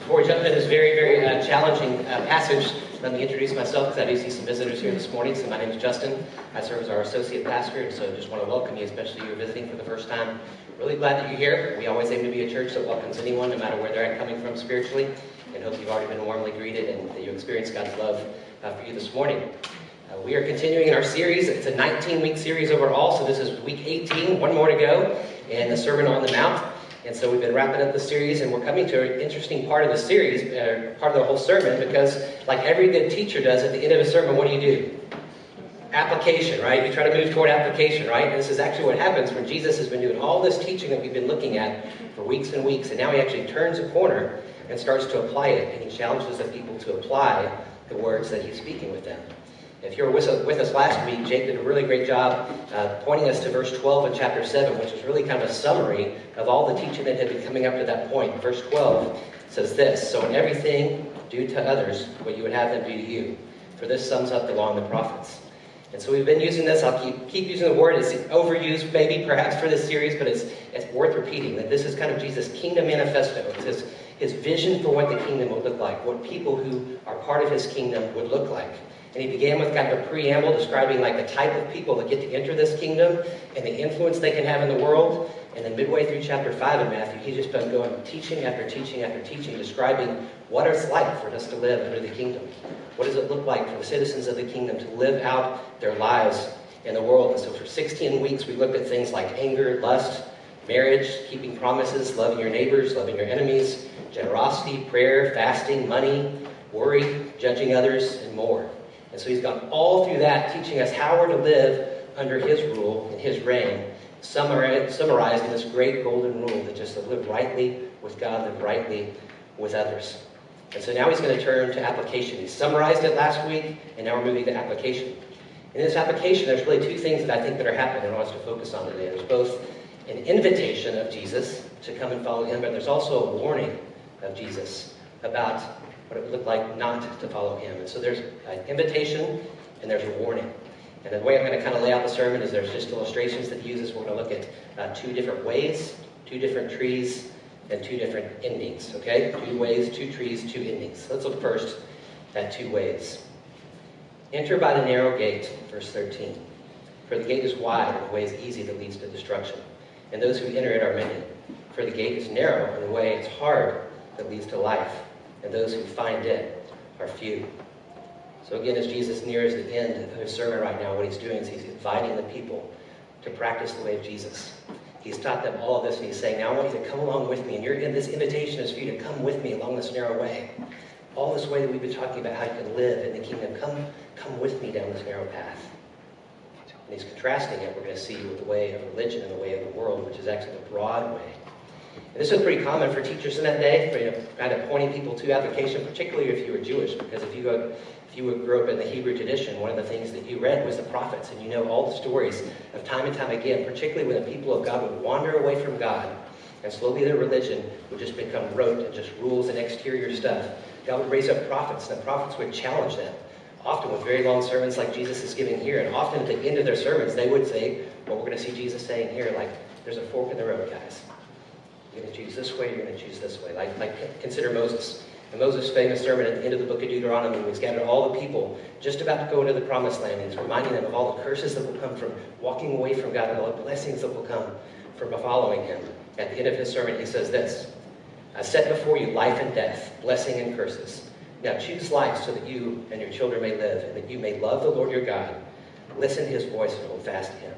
Before we jump into this very challenging passage, let me introduce myself because I do see some visitors here this morning. So my name is Justin. I serve as our associate pastor, and so just want to welcome you, especially if you're visiting for the first time. Really glad that you're here. We always aim to be a church that welcomes anyone, no matter where they're coming from spiritually, and hope you've already been warmly greeted and that you experience God's love for you this morning. We are continuing in our series. It's a 19-week series overall, so this is week 18, one more to go, and the Sermon on the Mount. And so we've been wrapping up the series, and we're coming to an interesting part of the series, part of the whole sermon, because like every good teacher does at the end of a sermon, what do? Application, right? You try to move toward application, right? And this is actually what happens when Jesus has been doing all this teaching that we've been looking at for weeks and weeks, and now he actually turns a corner and starts to apply it, and he challenges the people to apply the words that he's speaking with them. If you were with us last week, Jake did a really great job pointing us to verse 12 in chapter 7, which is really kind of a summary of all the teaching that had been coming up to that point. Verse 12 says this: "So in everything, do to others what you would have them do to you. For this sums up the law and the prophets." And so we've been using this. I'll keep using the word. It's overused maybe perhaps for this series, but it's worth repeating that this is kind of Jesus' kingdom manifesto. It's his vision for what the kingdom would look like, what people who are part of his kingdom would look like. And he began with kind of a preamble describing like the type of people that get to enter this kingdom and the influence they can have in the world. And then midway through chapter 5 of Matthew, he's just been going teaching after teaching after teaching, describing what it's like for us to live under the kingdom. What does it look like for the citizens of the kingdom to live out their lives in the world? And so for 16 weeks, we looked at things like anger, lust, marriage, keeping promises, loving your neighbors, loving your enemies, generosity, prayer, fasting, money, worry, judging others, and more. And so he's gone all through that, teaching us how we're to live under his rule and his reign, summarized in this great golden rule that just to live rightly with God, live rightly with others. And so now he's going to turn to application. He summarized it last week, and now we're moving to application. In this application, there's really two things that I think that are happening and I want us to focus on today. There's both an invitation of Jesus to come and follow him, but there's also a warning of Jesus about what it would look like not to follow him. And so there's an invitation and there's a warning. And the way I'm going to kind of lay out the sermon is there's just illustrations that he uses. We're going to look at two different ways, two different trees, and two different endings. Okay? 2 ways, 2 trees, 2 endings. Let's look first at 2 ways. "Enter by the narrow gate," verse 13. "For the gate is wide and the way is easy that leads to destruction. And those who enter it are many. For the gate is narrow and the way is hard that leads to life. And those who find it are few." So again, as Jesus nears the end of his sermon right now, what he's doing is he's inviting the people to practice the way of Jesus. He's taught them all of this, and he's saying, now I want you to come along with me, and this invitation is for you to come with me along this narrow way. All this way that we've been talking about how you can live in the kingdom, come with me down this narrow path. And he's contrasting it, we're going to see, with the way of religion and the way of the world, which is actually the broad way. And this was pretty common for teachers in that day, kind of pointing people to application, particularly if you were Jewish, because if you grew up in the Hebrew tradition, one of the things that you read was the prophets, and you know all the stories of time and time again, particularly when the people of God would wander away from God, and slowly their religion would just become rote and just rules and exterior stuff. God would raise up prophets, and the prophets would challenge them, often with very long sermons like Jesus is giving here, and often at the end of their sermons, they would say, what we're going to see Jesus saying here, like, there's a fork in the road, guys. You're going to choose this way, you're going to choose this way. Like consider Moses. And Moses' famous sermon at the end of the book of Deuteronomy, when he's gathered all the people just about to go into the promised land, and he's reminding them of all the curses that will come from walking away from God and all the blessings that will come from following him. At the end of his sermon, he says this: "I set before you life and death, blessing and curses. Now choose life so that you and your children may live, and that you may love the Lord your God. Listen to his voice and hold fast to him.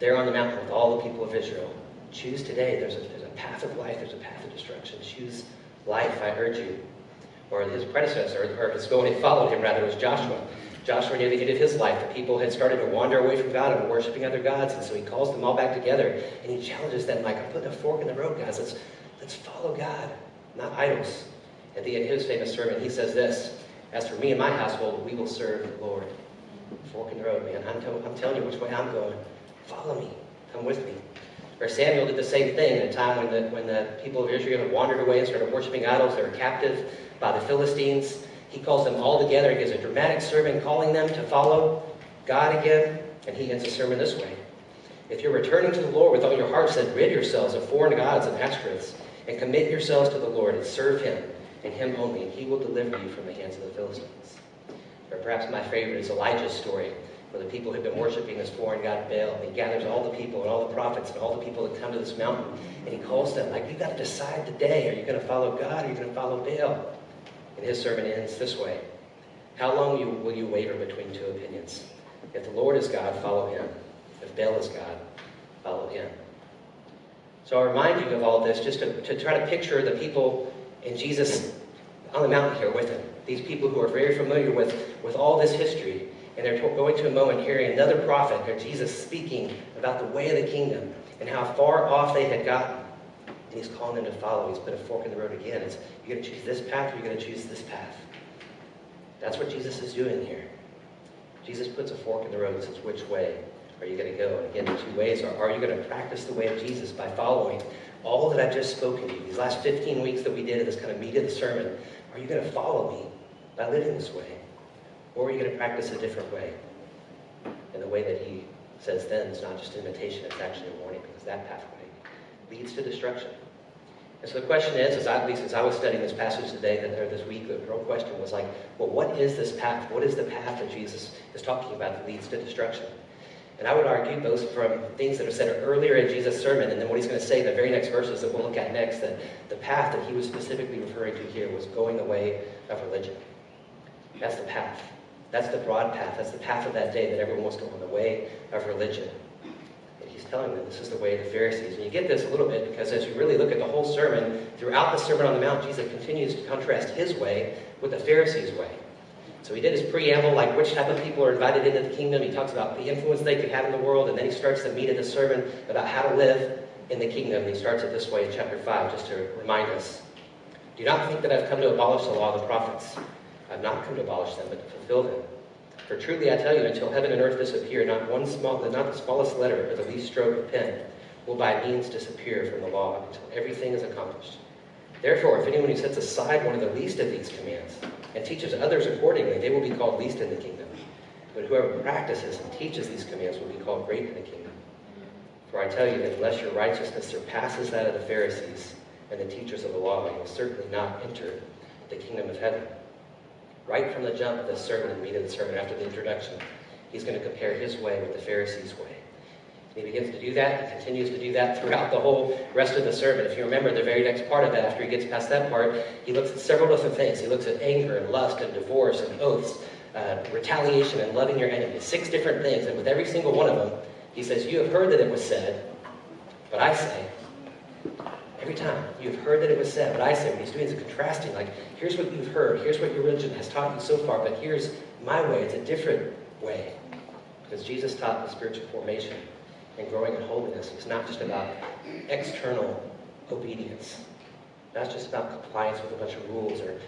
There on the mountain with all the people of Israel, choose today." There's a path of life, there's a path of destruction. Choose life, I urge you. Or his predecessor, or his one who followed him rather, was Joshua. Joshua, near the end of his life, the people had started to wander away from God and were worshiping other gods, and so he calls them all back together, and he challenges them, like, I'm putting a fork in the road, guys. Let's follow God, not idols. At the end of his famous sermon, he says this: "As for me and my household, we will serve the Lord." Fork in the road, man. I'm telling you which way I'm going. Follow me. Come with me. Or Samuel did the same thing at a time when the people of Israel had wandered away and started worshiping idols. They were captive by the Philistines. He calls them all together. He gives a dramatic sermon calling them to follow God again. And he ends the sermon this way: "If you're returning to the Lord with all your hearts, then rid yourselves of foreign gods and ashtoreths, and commit yourselves to the Lord and serve him. and him only, and he will deliver you from the hands of the Philistines. Or perhaps my favorite is Elijah's story, where the people have been worshiping this foreign god Baal. He gathers all the people and all the prophets and all the people that come to this mountain, and he calls them, like, you've got to decide today. Are you going to follow God or are you going to follow Baal? And his sermon ends this way. How long will you waver between two opinions? If the Lord is God, follow him. If Baal is God, follow him. So I'll remind you of all this just to try to picture the people and Jesus on the mountain here with him. These people who are very familiar with all this history. And they're going to a moment hearing another prophet, or Jesus, speaking about the way of the kingdom and how far off they had gotten. And he's calling them to follow. He's put a fork in the road again. It's, you're going to choose this path or you're going to choose this path. That's what Jesus is doing here. Jesus puts a fork in the road and says, which way are you going to go? And again, the two ways are you going to practice the way of Jesus by following all that I've just spoken to you? These last 15 weeks that we did in this kind of meat of the sermon, are you going to follow me by living this way? Or are you going to practice a different way? And the way that he says then is not just an invitation, it's actually a warning, because that pathway leads to destruction. And so the question is, at least as I was studying this passage today, or this week, the real question was like, well, what is this path? What is the path that Jesus is talking about that leads to destruction? And I would argue, both from things that are said earlier in Jesus' sermon and then what he's going to say in the very next verses that we'll look at next, that the path that he was specifically referring to here was going the way of religion. That's the path. That's the broad path. That's the path of that day that everyone was going the way of religion. And he's telling them this is the way of the Pharisees. And you get this a little bit because as you really look at the whole sermon, throughout the Sermon on the Mount, Jesus continues to contrast his way with the Pharisees' way. So he did his preamble, like which type of people are invited into the kingdom. He talks about the influence they could have in the world. And then he starts the meat of the sermon about how to live in the kingdom. And he starts it this way in chapter 5, just to remind us. Do not think that I've come to abolish the law of the prophets. I've not come to abolish them, but to fulfill them. For truly I tell you, until heaven and earth disappear, not the smallest letter or the least stroke of pen will by means disappear from the law until everything is accomplished. Therefore, if anyone who sets aside one of the least of these commands and teaches others accordingly, they will be called least in the kingdom. But whoever practices and teaches these commands will be called great in the kingdom. For I tell you that unless your righteousness surpasses that of the Pharisees and the teachers of the law, you will certainly not enter the kingdom of heaven. Right from the jump of the sermon and meat of the sermon, after the introduction, he's going to compare his way with the Pharisees' way. And he begins to do that. He continues to do that throughout the whole rest of the sermon. If you remember the very next part of it, after he gets past that part, he looks at several different things. He looks at anger and lust and divorce and oaths, retaliation and loving your enemies. 6 different things. And with every single one of them, he says, you have heard that it was said, but I say. Every time, you've heard that it was said, but I say, what he's doing is contrasting, like, here's what you've heard, here's what your religion has taught you so far, but here's my way, it's a different way. Because Jesus taught the spiritual formation and growing in holiness. It's not just about external obedience. Not just about compliance with a bunch of rules or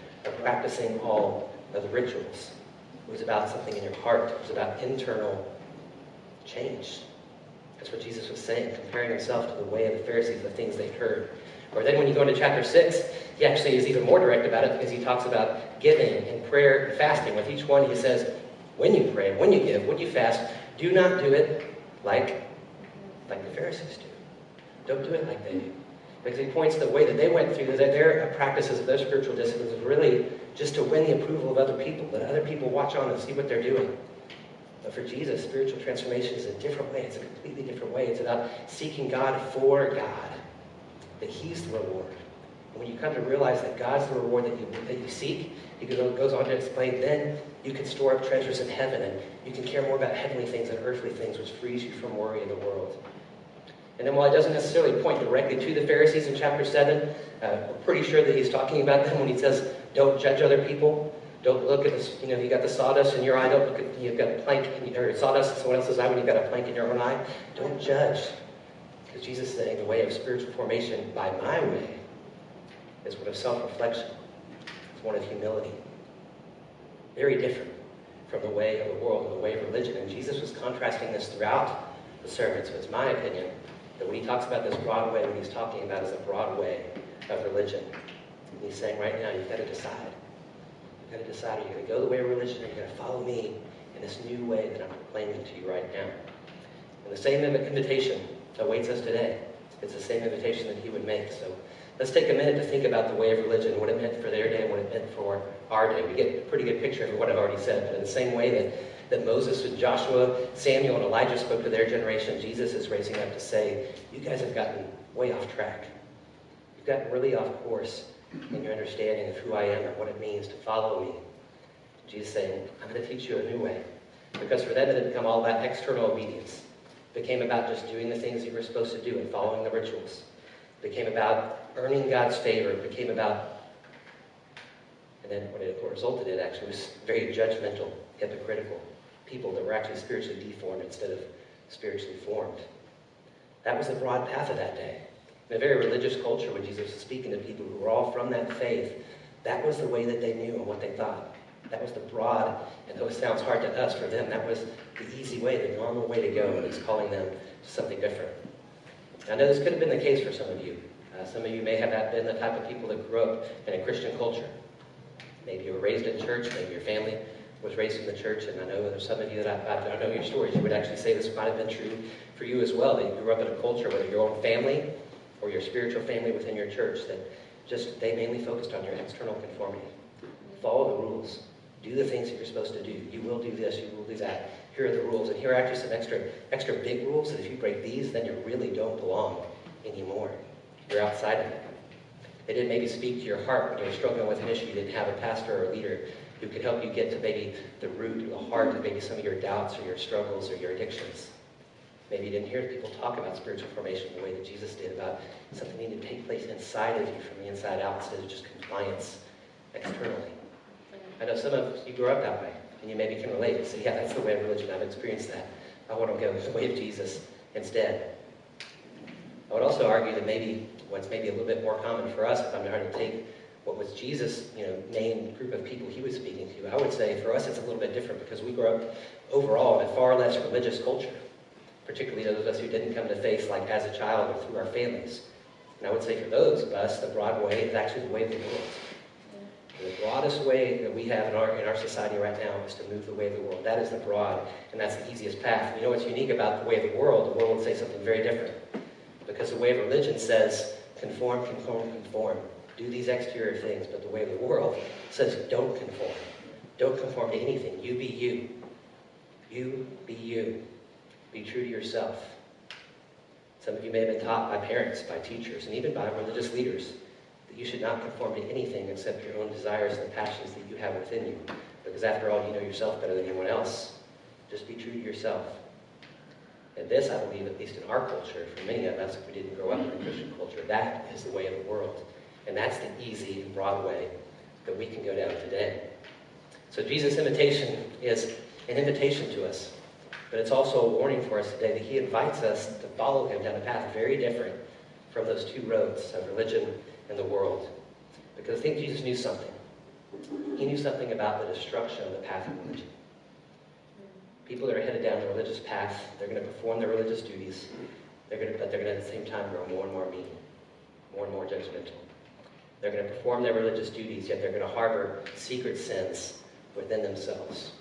practicing all of the rituals. It was about something in your heart. It was about internal change. That's what Jesus was saying, comparing himself to the way of the Pharisees, the things they'd heard. Or then when you go into chapter 6, he actually is even more direct about it because he talks about giving and prayer and fasting. With each one, he says, when you pray, when you give, when you fast, do not do it like the Pharisees do. Don't do it like they do. Because he points to the way that they went through, that their practices of their spiritual disciplines is really just to win the approval of other people, that other people watch on and see what they're doing. But for Jesus, spiritual transformation is a different way. It's a completely different way. It's about seeking God for God, that he's the reward. And when you come to realize that God's the reward that you seek, he goes on to explain, then you can store up treasures in heaven, and you can care more about heavenly things than earthly things, which frees you from worry in the world. And then while it doesn't necessarily point directly to the Pharisees in chapter 7, we're pretty sure that he's talking about them when he says, don't judge other people. Don't look at this, you got the sawdust in your eye. Don't look at, you've got a plank, or sawdust in someone else's eye when you've got a plank in your own eye. Don't judge. Because Jesus is saying the way of spiritual formation by my way is one of self-reflection. It's one of humility. Very different from the way of the world and the way of religion. And Jesus was contrasting this throughout the sermon. So it's my opinion that when he talks about this broad way, what he's talking about is a broad way of religion. And he's saying right now, you've got to decide. You've got to decide, are you going to go the way of religion, or are you going to follow me in this new way that I'm proclaiming to you right now? And the same invitation awaits us today. It's the same invitation that he would make. So let's take a minute to think about the way of religion, what it meant for their day and what it meant for our day. We get a pretty good picture of what I've already said, but in the same way that Moses and Joshua, Samuel, and Elijah spoke to their generation, Jesus is raising up to say, you guys have gotten way off track. You've gotten really off course in your understanding of who I am and what it means to follow me. Jesus is saying, I'm going to teach you a new way. Because for them it had become all about external obedience. It became about just doing the things you were supposed to do and following the rituals. It became about earning God's favor. It became about, and then what it resulted in actually was very judgmental, hypocritical people that were actually spiritually deformed instead of spiritually formed. That was the broad path of that day. In a very religious culture, when Jesus was speaking to people who were all from that faith, that was the way that they knew and what they thought. That was the broad, and though it sounds hard to us, for them, that was the easy way, the normal way to go, and he's calling them to something different. I know this could have been the case for some of you. Some of you may have been the type of people that grew up in a Christian culture. Maybe you were raised in church, maybe your family was raised in the church, and I know there's some of you that I know your stories. You would actually say this might have been true for you as well, that you grew up in a culture, whether your own family or your spiritual family within your church, that just they mainly focused on your external conformity. Follow the rules. Do the things that you're supposed to do. You will do this, you will do that. Here are the rules, and here are actually some extra big rules that if you break these, then you really don't belong anymore. You're outside of it. They didn't maybe speak to your heart when you were struggling with an issue. You didn't have a pastor or a leader who could help you get to maybe the root or the heart of maybe some of your doubts or your struggles or your addictions. Maybe you didn't hear people talk about spiritual formation the way that Jesus did, about something needing to take place inside of you from the inside out instead of just compliance externally. I know some of you grew up that way, and you maybe can relate and say, yeah, that's the way of religion. I've experienced that. I want to go the way of Jesus instead. I would also argue that maybe what's maybe a little bit more common for us, if I'm trying to take what was Jesus' main group of people he was speaking to, I would say for us it's a little bit different because we grew up overall in a far less religious culture, particularly those of us who didn't come to faith like as a child or through our families. And I would say for those of us, the broad way is actually the way of the world. The broadest way that we have in our society right now is to move the way of the world. That is the broad, and that's the easiest path. You know what's unique about the way of the world? The world would say something very different. Because the way of religion says, conform, conform, conform. Do these exterior things. But the way of the world says, don't conform. Don't conform to anything. You be you. You be you. Be true to yourself. Some of you may have been taught by parents, by teachers, and even by religious leaders that you should not conform to anything except your own desires and the passions that you have within you. Because after all, you know yourself better than anyone else. Just be true to yourself. And this, I believe, at least in our culture, for many of us, if we didn't grow up in a Christian culture, that is the way of the world. And that's the easy and broad way that we can go down today. So Jesus' invitation is an invitation to us. But it's also a warning for us today that he invites us to follow him down a path very different from those two roads of religion and the world. Because I think Jesus knew something. He knew something about the destruction of the path of religion. People that are headed down the religious path, they're going to perform their religious duties, but they're going to at the same time grow more and more mean, more and more judgmental. They're going to perform their religious duties, yet they're going to harbor secret sins within themselves.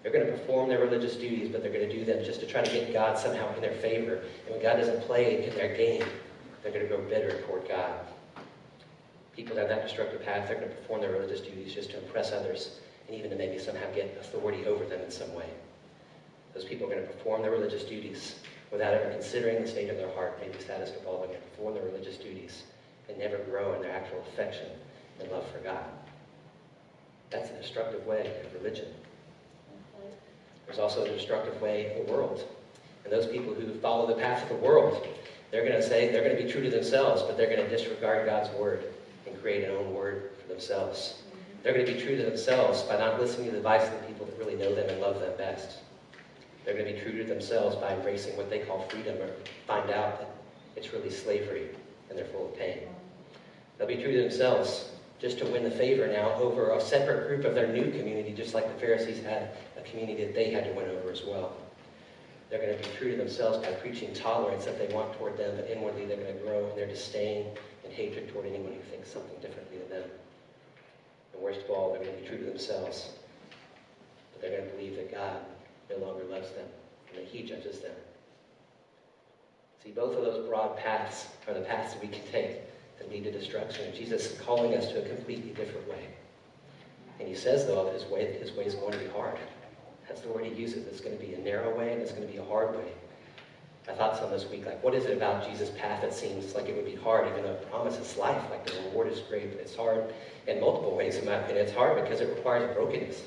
They're going to perform their religious duties, but they're going to do them just to try to get God somehow in their favor. And when God doesn't play in their game, they're going to grow bitter toward God. People that have that destructive path, they're going to perform their religious duties just to impress others, and even to maybe somehow get authority over them in some way. Those people are going to perform their religious duties without ever considering the state of their heart, maybe status of all. They're going to perform their religious duties and never grow in their actual affection and love for God. That's a destructive way of religion. There's also a destructive way of the world. And those people who follow the path of the world, they're going to be true to themselves, but they're going to disregard God's word and create an own word for themselves. They're going to be true to themselves by not listening to the advice of the people that really know them and love them best. They're going to be true to themselves by embracing what they call freedom, or find out that it's really slavery and they're full of pain. They'll be true to themselves just to win the favor now over a separate group of their new community, just like the Pharisees had a community that they had to win over as well. They're going to be true to themselves by preaching tolerance that they want toward them, but inwardly they're going to grow in their disdain and hatred toward anyone who thinks something differently than them. And worst of all, they're going to be true to themselves, but they're going to believe that God no longer loves them, and that he judges them. See, both of those broad paths are the paths that we can take that lead to destruction. And Jesus is calling us to a completely different way. he says, though, of his way, that his way is going to be hard. That's the word he uses. It's going to be a narrow way, and it's going to be a hard way. I thought some this week, like, what is it about Jesus' path that seems like it would be hard, even though it promises life? Like, the reward is great, but it's hard in multiple ways, in my opinion. It's hard because it requires brokenness.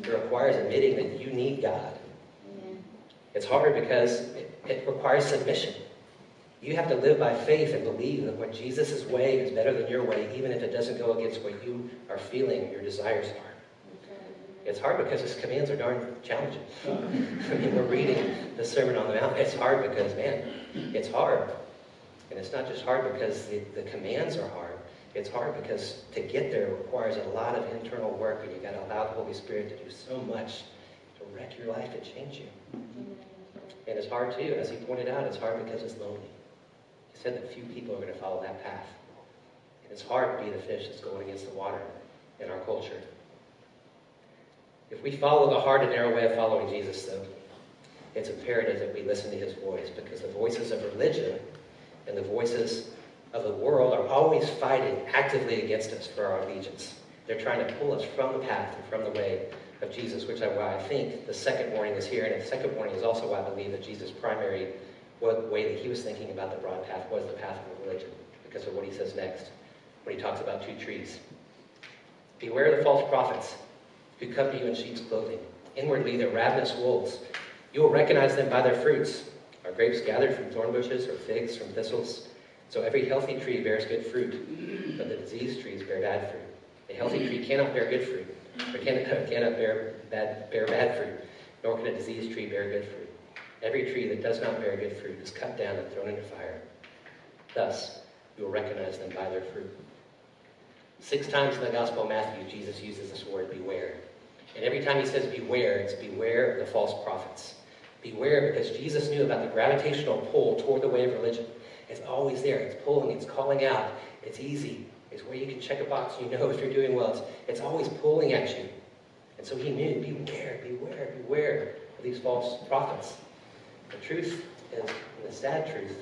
It requires admitting that you need God. It's harder because it requires submission. You have to live by faith and believe that what Jesus' way is better than your way, even if it doesn't go against what you are feeling, your desires are. It's hard because his commands are darn challenging. I mean, we're reading the Sermon on the Mount. It's hard because, man, it's hard. And it's not just hard because the commands are hard. It's hard because to get there requires a lot of internal work, and you've got to allow the Holy Spirit to do so much to wreck your life and change you. And it's hard too, as he pointed out, it's hard because it's lonely. He said that few people are going to follow that path. And it's hard to be the fish that's going against the water in our culture. If we follow the hard and narrow way of following Jesus, though, it's imperative that we listen to his voice, because the voices of religion and the voices of the world are always fighting actively against us for our allegiance. They're trying to pull us from the path and from the way of Jesus, which is why I think the second warning is here. And the second warning is also why I believe that Jesus' primary way that he was thinking about the broad path was the path of religion, because of what he says next when he talks about two trees. Beware of the false prophets who come to you in sheep's clothing. Inwardly, they're ravenous wolves. You will recognize them by their fruits. Are grapes gathered from thorn bushes, or figs from thistles? So every healthy tree bears good fruit, but the diseased trees bear bad fruit. A healthy tree cannot bear good fruit, or cannot bear bad fruit, nor can a diseased tree bear good fruit. Every tree that does not bear good fruit is cut down and thrown into fire. Thus, you will recognize them by their fruit. 6 times in the Gospel of Matthew, Jesus uses this word, beware. And every time he says beware, it's beware of the false prophets. Beware because Jesus knew about the gravitational pull toward the way of religion. It's always there. It's pulling. It's calling out. It's easy. It's where you can check a box and you know if you're doing well. It's always pulling at you. And so he knew, beware of these false prophets. The truth is, and the sad truth,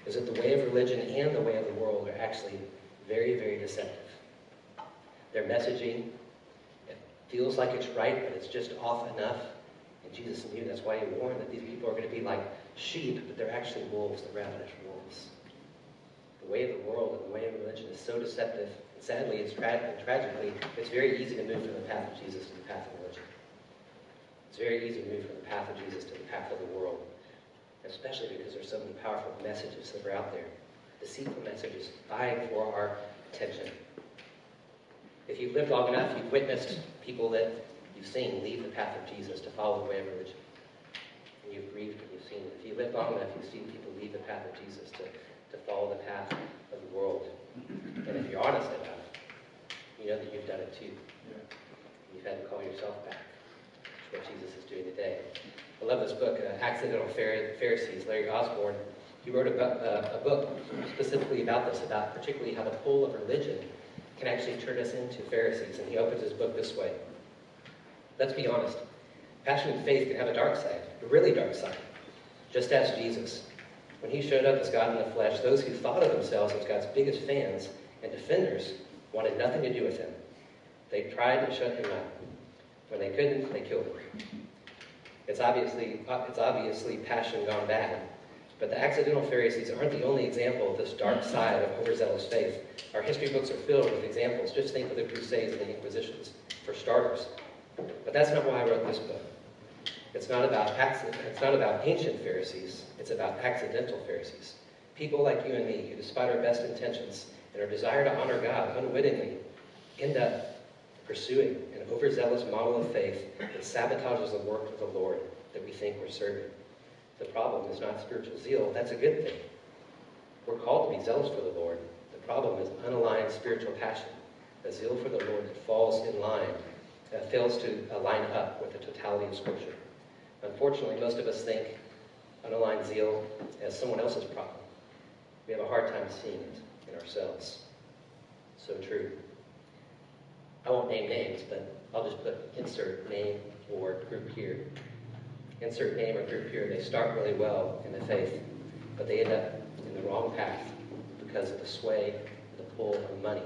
is that the way of religion and the way of the world are actually very, very deceptive. Their messaging, it feels like it's right, but it's just off enough. And Jesus knew that's why he warned that these people are going to be like sheep, but they're actually wolves, they're ravenous wolves. The way of the world and the way of religion is so deceptive. And sadly, and tragically, it's very easy to move from the path of Jesus to the path of religion. It's very easy to move from the path of Jesus to the path of the world, especially because there's so many powerful messages that are out there. Deceitful messages vying for our attention. If you've lived long enough, you've witnessed people that you've seen leave the path of Jesus to follow the way of religion. And you've grieved when you've seen it. If you've lived long enough, you've seen people leave the path of Jesus to follow the path of the world. And if you're honest about it, you know that you've done it too. You've had to call yourself back. That's what Jesus is doing today. I love this book, Accidental Pharisees. Larry Osborne, he wrote a book specifically about this, about particularly how the pull of religion can actually turn us into Pharisees. And he opens his book this way. Let's be honest. Passion and faith can have a dark side, a really dark side. Just ask Jesus. When he showed up as God in the flesh, those who thought of themselves as God's biggest fans and defenders wanted nothing to do with him. They tried to shut him out. When they couldn't, they killed him. It's obviously passion gone bad. But the accidental Pharisees aren't the only example of this dark side of overzealous faith. Our history books are filled with examples. Just think of the Crusades and the Inquisitions, for starters. But that's not why I wrote this book. It's not about ancient Pharisees. It's about accidental Pharisees. People like you and me who, despite our best intentions and our desire to honor God unwittingly, end up pursuing an overzealous model of faith that sabotages the work of the Lord that we think we're serving. The problem is not spiritual zeal. That's a good thing. We're called to be zealous for the Lord. The problem is unaligned spiritual passion, a zeal for the Lord that falls in line, fails to line up with the totality of Scripture. Unfortunately, most of us think unaligned zeal as someone else's problem. We have a hard time seeing it in ourselves. So true. I won't name names, but I'll just put insert name or group here. Insert name or group here. They start really well in the faith, but they end up in the wrong path because of the sway, the pull of money.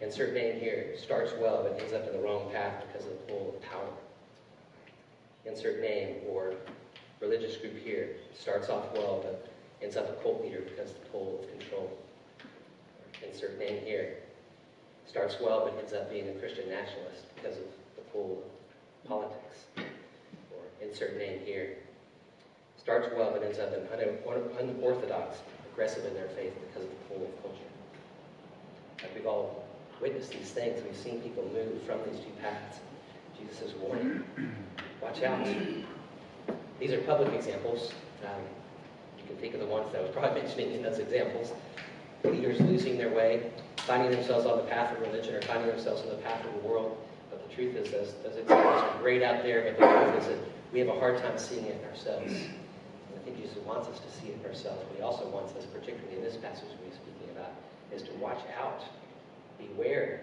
Insert name here. Starts well, but ends up in the wrong path because of the pull of power. Insert name or religious group here. Starts off well, but ends up a cult leader because of the pull of control. Insert name here. Starts well, but ends up being a Christian nationalist because of the pull of politics. Or insert name here. Starts well, but ends up in unorthodox, aggressive in their faith because of the pull of culture. Like we've all witnessed these things. We've seen people move from these two paths. Jesus is warning. Watch out. These are public examples. You can think of the ones that I was probably mentioning in those examples. Leaders losing their way, finding themselves on the path of religion or finding themselves on the path of the world. But the truth is those examples are great out there, but the truth is that we have a hard time seeing it in ourselves. And I think Jesus wants us to see it in ourselves, but he also wants us, particularly in this passage we're speaking about, is to watch out, beware,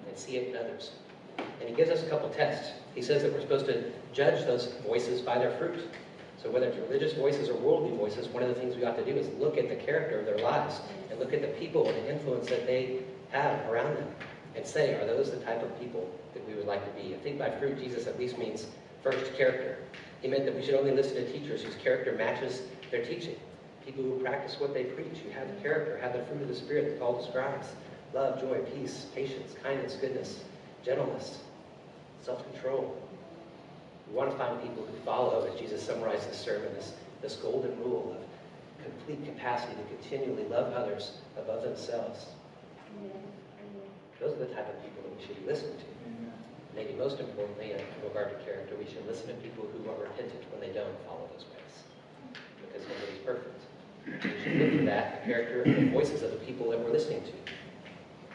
and see it in others. And he gives us a couple tests. He says that we're supposed to judge those voices by their fruit. So whether it's religious voices or worldly voices, one of the things we ought to do is look at the character of their lives and look at the people and the influence that they have around them and say, are those the type of people that we would like to be? I think by fruit, Jesus at least means first character. He meant that we should only listen to teachers whose character matches their teaching. People who practice what they preach, who have the character, have the fruit of the Spirit that Paul describes. Love, joy, peace, patience, kindness, goodness, gentleness, self-control. We want to find people who follow, as Jesus summarized this sermon, this golden rule of complete capacity to continually love others above themselves. Those are the type of people that we should listen to. Maybe most importantly, in regard to character, we should listen to people who are repentant when they don't follow those ways. Because nobody's perfect. We should look for that, the character and the voices of the people that we're listening to.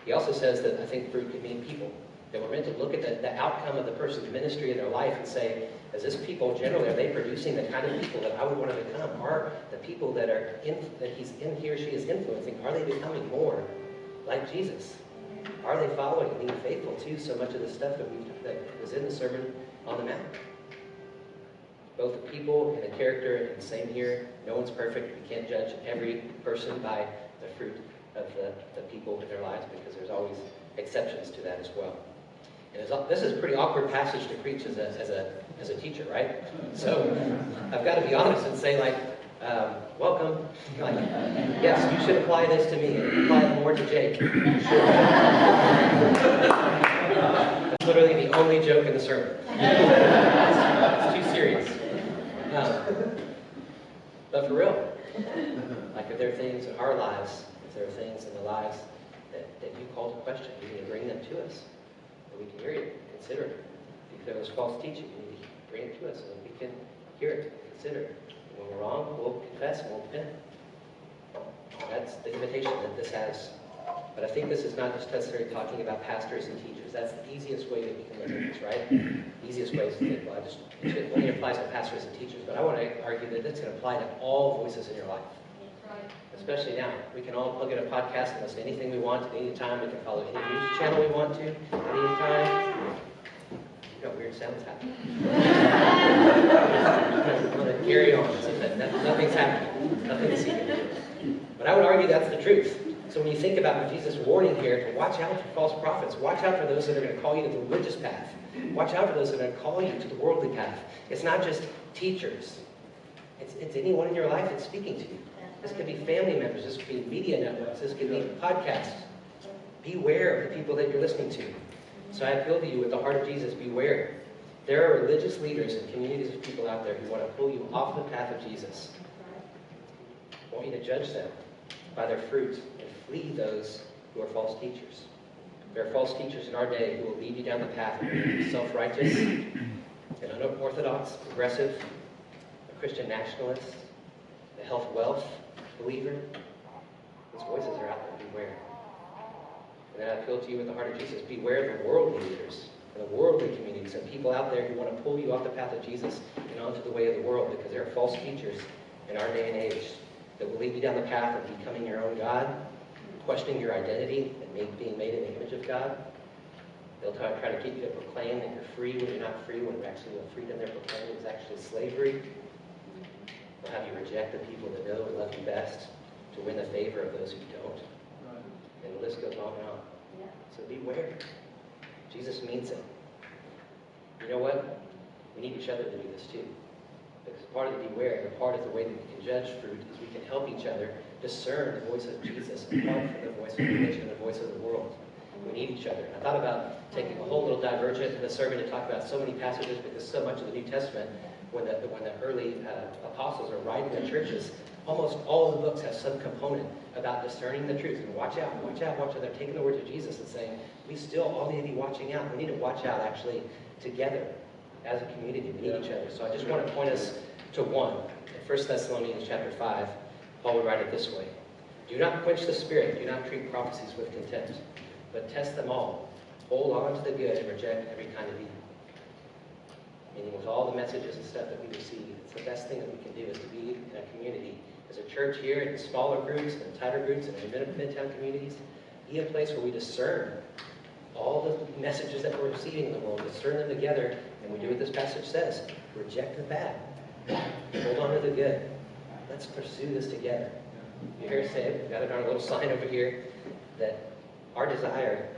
He also says that I think fruit can mean people. That we're meant to look at the outcome of the person's ministry in their life and say, as this people generally, are they producing the kind of people that I would want to become? Are the people that he or she is influencing, are they becoming more like Jesus? Are they following and being faithful to so much of the stuff that was in the Sermon on the Mount? Both the people and the character, and same here. No one's perfect. We can't judge every person by the fruit of the people in their lives because there's always exceptions to that as well. And this is a pretty awkward passage to preach as a teacher, right? So I've got to be honest and say, welcome. Yes, you should apply this to me and apply it more to Jake. That's literally the only joke in the sermon. It's too serious. But for real, if there are things in our lives, if there are things in the lives that you call to question, you need to bring them to us. We can hear it, consider it. If there was false teaching, you need to bring it to us so that we can hear it, consider it. And when we're wrong, we'll confess and we'll repent. That's the invitation that this has. But I think this is not just necessarily talking about pastors and teachers. That's the easiest way that we can look at this, right? The easiest way is to think, well, it only applies to pastors and teachers. But I want to argue that it's going to apply to all voices in your life. Especially now. We can all plug in a podcast and listen to anything we want at any time. We can follow any news channel we want to at any time. You know, weird sounds happening. I'm going to carry on. Nothing's happening. Nothing to see here. But I would argue that's the truth. So when you think about Jesus' warning here to watch out for false prophets, watch out for those that are going to call you to the religious path. Watch out for those that are going to call you to the worldly path. It's not just teachers. It's anyone in your life that's speaking to you. This could be family members. This could be media networks. This could be podcasts. Beware of the people that you're listening to. So I appeal to you with the heart of Jesus, beware. There are religious leaders and communities of people out there who want to pull you off the path of Jesus. I want you to judge them by their fruit and flee those who are false teachers. There are false teachers in our day who will lead you down the path of self-righteous and unorthodox, progressive, a Christian nationalist, the health wealth believer. Those voices are out there. Beware. And then I appeal to you with the heart of Jesus. Beware of the worldly leaders and the worldly communities and people out there who want to pull you off the path of Jesus and onto the way of the world, because there are false teachers in our day and age that will lead you down the path of becoming your own God, questioning your identity and being made in the image of God. They'll try to get you to proclaim that you're free when you're not free, when actually the freedom they're proclaiming is actually slavery. They'll have you reject the people that know and love you best to win the favor of those who don't. And the list goes on and on. So So beware. Jesus means it. You know what? We need each other to do this too. Because part of the beware, and part of the way that we can judge fruit, is we can help each other discern the voice of Jesus apart from the voice of religion and the voice of the world. We need each other. And I thought about taking a whole little divergent in the sermon to talk about so many passages, because so much of the New Testament, when the early apostles are writing the churches, almost all of the books have some component about discerning the truth. And watch out, watch out, watch out. They're taking the words of Jesus and saying, we still all need to be watching out. We need to watch out, actually, together as a community. We need each other. So I just want to point us to one. In 1 Thessalonians chapter 5, Paul would write it this way. Do not quench the spirit. Do not treat prophecies with contempt, but test them all. Hold on to the good and reject every kind of evil. Meaning with all the messages and stuff that we receive, it's the best thing that we can do is to be in a community. As a church here, in smaller groups, and tighter groups, and in Midtown communities, be a place where we discern all the messages that we're receiving in the world, discern them together, and we do what this passage says. Reject the bad. Hold on to the good. Let's pursue this together. You hear us say it, we've got it on a little sign over here, that our desire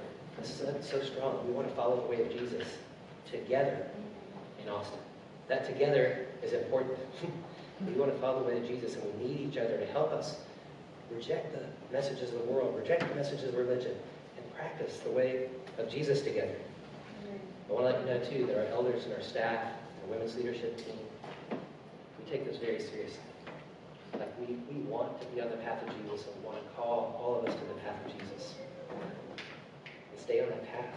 is so strong. We want to follow the way of Jesus together in Austin. That together is important. We want to follow the way of Jesus, and we need each other to help us reject the messages of the world, reject the messages of religion, and practice the way of Jesus together. I want to let you know, too, that our elders and our staff, our women's leadership team, we take this very seriously. Like, we want to be on the path of Jesus, and we want to call all of us to the path of Jesus. And stay on that path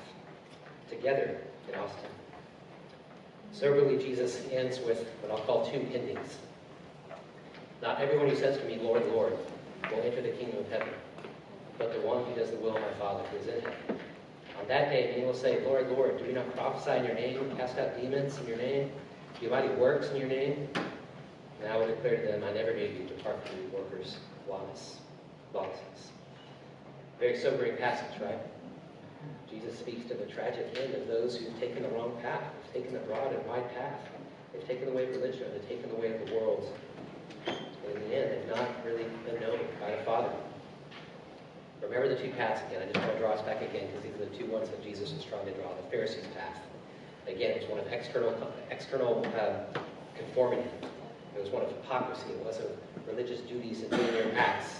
together in Austin. Soberly, Jesus ends with what I'll call two endings. Not everyone who says to me, Lord, Lord, will enter the kingdom of heaven, but the one who does the will of my Father who is in heaven. On that day, many will say, Lord, Lord, do we not prophesy in your name, cast out demons in your name, do mighty works in your name? And I will declare to them, I never knew you. Depart from you, workers of lawlessness. Very sobering passage, right? Jesus speaks to the tragic end of those who've taken the wrong path. They've taken the broad and wide path. They've taken the way of religion. They've taken the way of the world. And in the end, they've not really been known by the Father. Remember the two paths again. I just want to draw us back again, because these are the two ones that Jesus was trying to draw. The Pharisees' path. Again, it was one of external conformity. It was one of hypocrisy. It was of religious duties and doing their acts,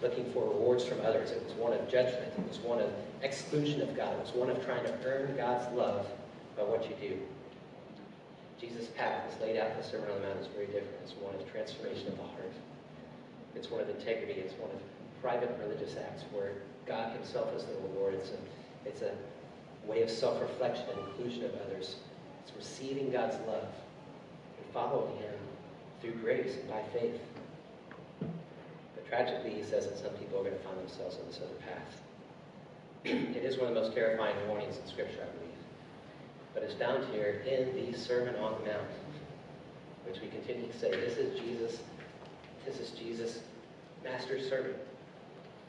looking for rewards from others. It was one of judgment. It was one of exclusion of God. It was one of trying to earn God's love by what you do. Jesus' path is laid out in the Sermon on the Mount is very different. It's one of transformation of the heart. It's one of integrity. It's one of private religious acts where God himself is the reward. It's a way of self-reflection and inclusion of others. It's receiving God's love and following him through grace and by faith. But tragically, he says that some people are going to find themselves on this other path. It is one of the most terrifying warnings in Scripture, I believe. But it's found here in the Sermon on the Mount, which we continue to say, this is Jesus' master's sermon.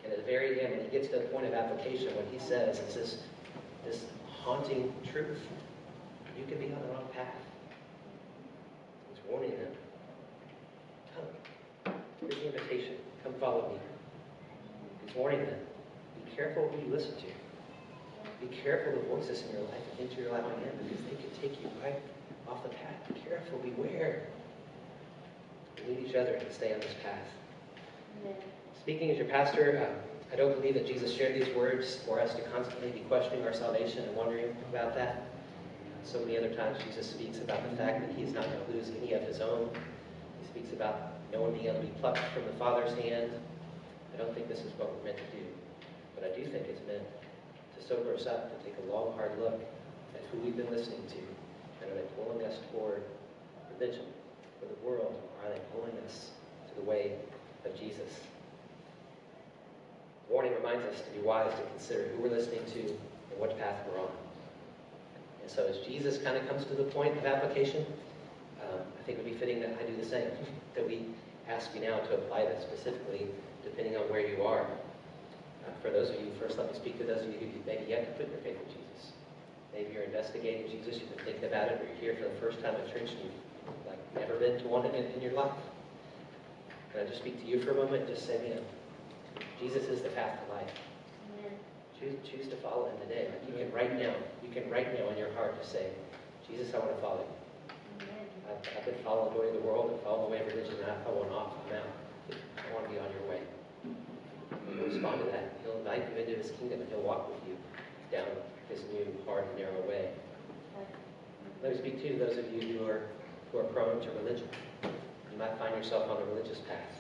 And at the very end, when he gets to the point of application, what he says is this haunting truth. You can be on the wrong path. He's warning them. Come. Here's the invitation. Come follow me. He's warning them. Be careful who you listen to. Be careful the voices in your life and into your allowing in, because they can take you right off the path. Be careful. Beware. We need each other to stay on this path. Amen. Speaking as your pastor, I don't believe that Jesus shared these words for us to constantly be questioning our salvation and wondering about that. So many other times Jesus speaks about the fact that he's not going to lose any of his own. He speaks about no one being able to be plucked from the Father's hand. I don't think this is what we're meant to do. But I do think it's meant to sober us up, to take a long, hard look at who we've been listening to. And are they pulling us toward religion or the world? Or are they pulling us to the way of Jesus? Warning reminds us to be wise, to consider who we're listening to and what path we're on. And so as Jesus kind of comes to the point of application, I think it would be fitting that I do the same, that we ask you now to apply that specifically depending on where you are. For those of you, first let me speak to those of you who maybe yet to put your faith in Jesus. Maybe you're investigating Jesus, you've been thinking about it, or you're here for the first time at church and you've never been to one in your life. Can I just speak to you for a moment and just say, Jesus is the path to life. Amen. Choose to follow him today. Like you can right now in your heart to say, Jesus, I want to follow you. I've been following the way of the world and following the way of religion, and I want off. I'm out. I want to be on your way. He'll respond to that. He'll invite you into his kingdom, and he'll walk with you down his new, hard, and narrow way. Let me speak to those of you who are prone to religion. You might find yourself on the religious path.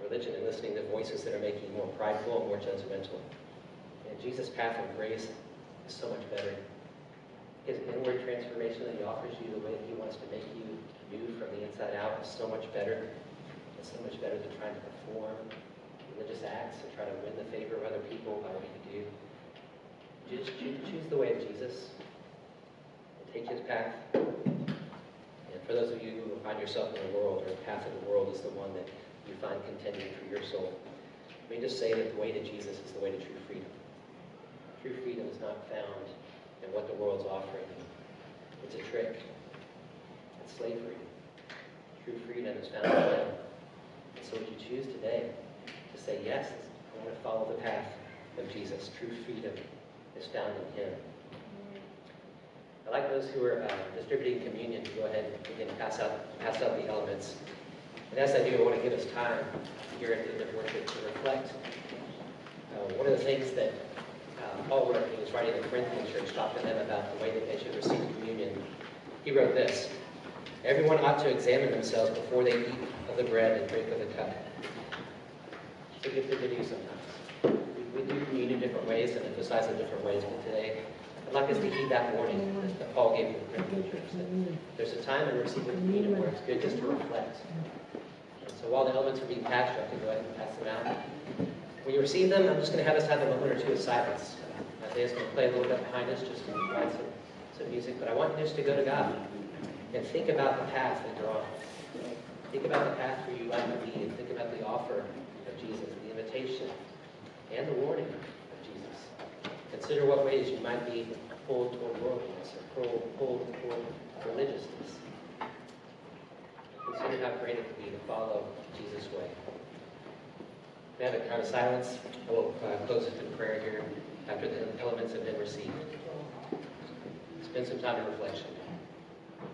Religion and listening to voices that are making you more prideful and more judgmental. And Jesus' path of grace is so much better. His inward transformation that he offers you, the way that he wants to make you new from the inside out, is so much better. It's so much better than trying to perform religious acts and try to win the favor of other people by what you do. Just choose the way of Jesus and take his path. And for those of you who find yourself in the world, or the path of the world is the one that you find contending for your soul, let me just say that the way to Jesus is the way to true freedom. True freedom is not found in what the world's offering. It's a trick. It's slavery. True freedom is found in him. And so would you choose today to say, yes, I want to follow the path of Jesus. True freedom is found in him. I'd like those who are distributing communion to go ahead and begin to pass out the elements. And as I do, I want to give us time here at the end of worship to reflect. One of the things that Paul wrote when he was writing the Corinthian church, talked to them about the way that they should receive communion. He wrote this: everyone ought to examine themselves before they eat of the bread and drink of the cup. It's a good thing to do sometimes. We do communion in different ways and emphasize in different ways, but today I'd like us to heed that warning that Paul gave to the Corinthian church, that there's a time in receiving communion where it's good just to reflect. And so while the elements are being passed, you have to go ahead and pass them out. When you receive them, I'm just going to have us have a moment or two of silence. Isaiah's going to play a little bit behind us just to provide some music, but I want you just to go to God and think about the path that you're on. Think about the path where you like to be, and think about the offer of Jesus, the invitation, and the warning of Jesus. Consider what ways you might be pulled toward worldliness or pulled toward religiousness. Consider how great it would be to follow Jesus' way. We have a kind of silence. I will close it in prayer here after the elements have been received. Spend some time in reflection.